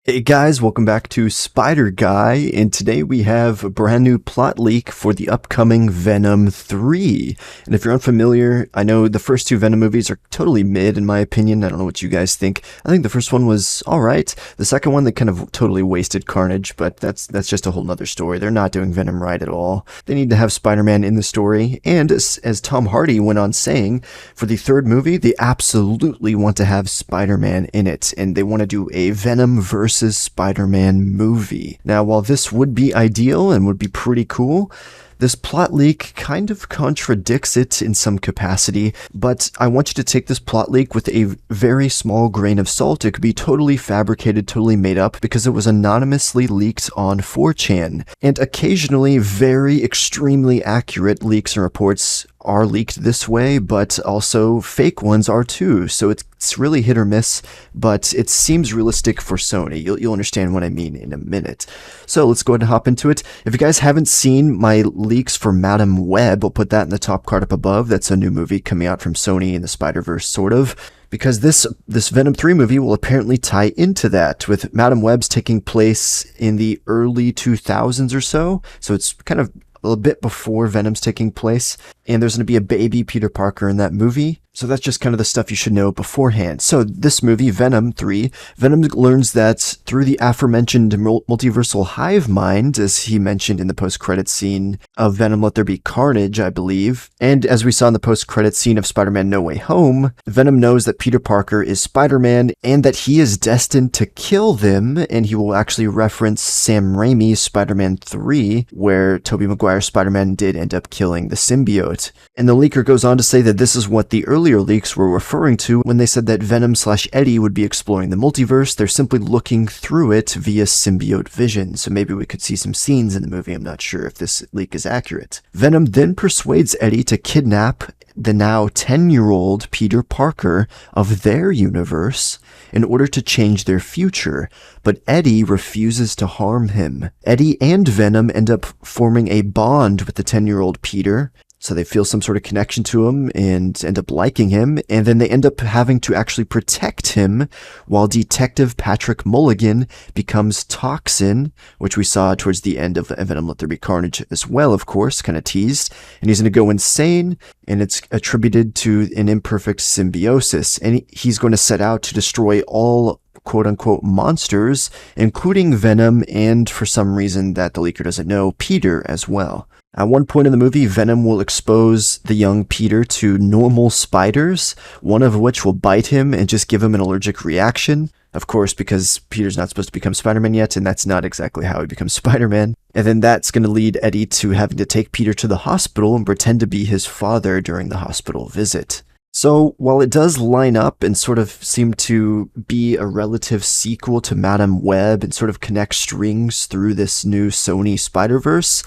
Hey guys, welcome back to Spider Guy, and today we have a brand new plot leak for the upcoming Venom 3. And if you're unfamiliar, I know the first two Venom movies are totally mid in my opinion. I don't know what you guys think. I think the first one was alright. The second one, they kind of totally wasted Carnage, but that's just a whole nother story. They're not doing Venom right at all. They need to have Spider-Man in the story, and as Tom Hardy went on saying, for the third movie, they absolutely want to have Spider-Man in it, and they want to do a Venom versus Spider-Man movie. Now, while this would be ideal and would be pretty cool, this plot leak kind of contradicts it in some capacity, but I want you to take this plot leak with a very small grain of salt. It could be totally fabricated, totally made up, because it was anonymously leaked on 4chan. And occasionally, very extremely accurate leaks and reports are leaked this way, but also fake ones are too. So it's really hit or miss, but it seems realistic for Sony. You'll understand what I mean in a minute. So let's go ahead and hop into it. If you guys haven't seen my leaks for Madam Web, I'll put that in the top card up above. That's a new movie coming out from Sony in the Spider-Verse, sort of. Because this Venom 3 movie will apparently tie into that, with Madam Web's taking place in the early 2000s or so. So it's kind of a little bit before Venom's taking place, and there's going to be a baby Peter Parker in that movie. So that's just kind of the stuff you should know beforehand. So this movie, Venom 3, Venom learns that through the aforementioned multiversal hive mind, as he mentioned in the post-credit scene of Venom Let There Be Carnage, I believe, and as we saw in the post-credit scene of Spider-Man No Way Home, Venom knows that Peter Parker is Spider-Man and that he is destined to kill them, and he will actually reference Sam Raimi's Spider-Man 3, where Tobey Maguire's Spider-Man did end up killing the symbiote. And the leaker goes on to say that this is what the earlier leaks were referring to when they said that Venom/Eddie would be exploring the multiverse. They're simply looking through it via symbiote vision, so maybe we could see some scenes in the movie. I'm not sure if this leak is accurate. Venom then persuades Eddie to kidnap the now 10-year-old Peter Parker of their universe in order to change their future, but Eddie refuses to harm him. Eddie and Venom end up forming a bond with the 10-year-old Peter, so they feel some sort of connection to him and end up liking him, and then they end up having to actually protect him while Detective Patrick Mulligan becomes Toxin, which we saw towards the end of Venom Let There Be Carnage as well, of course, kind of teased, and he's going to go insane, and it's attributed to an imperfect symbiosis, and he's going to set out to destroy all quote-unquote monsters, including Venom, and for some reason that the leaker doesn't know, Peter as well. At one point in the movie, Venom will expose the young Peter to normal spiders, one of which will bite him and just give him an allergic reaction. Of course, because Peter's not supposed to become Spider-Man yet, and that's not exactly how he becomes Spider-Man. And then that's going to lead Eddie to having to take Peter to the hospital and pretend to be his father during the hospital visit. So, while it does line up and sort of seem to be a relative sequel to Madam Web and sort of connect strings through this new Sony Spider-Verse,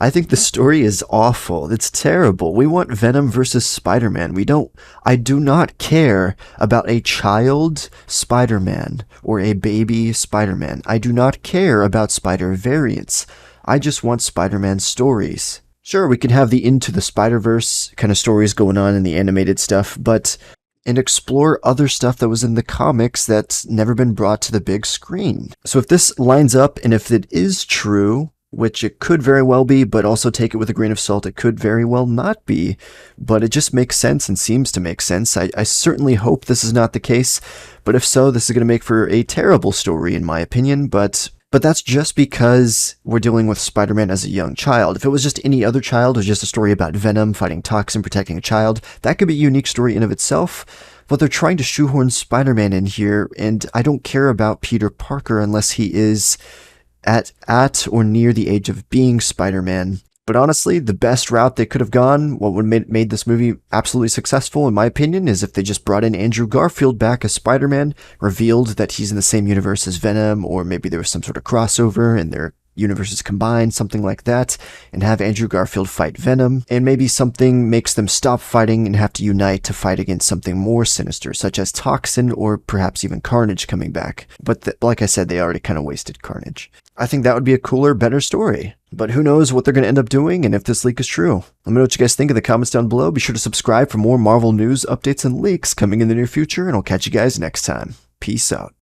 I think the story is awful. It's terrible. We want Venom versus Spider-Man. I do not care about a child Spider-Man or a baby Spider-Man. I do not care about Spider variants. I just want Spider-Man stories. Sure, we can have the Into the Spider-Verse kind of stories going on in the animated stuff, and explore other stuff that was in the comics that's never been brought to the big screen. So if this lines up, and if it is true, which it could very well be, but also take it with a grain of salt, it could very well not be. But it just makes sense and seems to make sense. I certainly hope this is not the case, but if so, this is going to make for a terrible story in my opinion, but that's just because we're dealing with Spider-Man as a young child. If it was just any other child, or just a story about Venom fighting Toxin, protecting a child, that could be a unique story in of itself. But they're trying to shoehorn Spider-Man in here, and I don't care about Peter Parker unless he is at or near the age of being Spider-Man. But honestly, the best route they could have gone, what would have made this movie absolutely successful, in my opinion, is if they just brought in Andrew Garfield back as Spider-Man, revealed that he's in the same universe as Venom, or maybe there was some sort of crossover and their universes combined, something like that, and have Andrew Garfield fight Venom, and maybe something makes them stop fighting and have to unite to fight against something more sinister, such as Toxin or perhaps even Carnage coming back. But like I said, they already kind of wasted Carnage. I think that would be a cooler, better story. But who knows what they're going to end up doing and if this leak is true. Let me know what you guys think in the comments down below. Be sure to subscribe for more Marvel news, updates, and leaks coming in the near future, and I'll catch you guys next time. Peace out.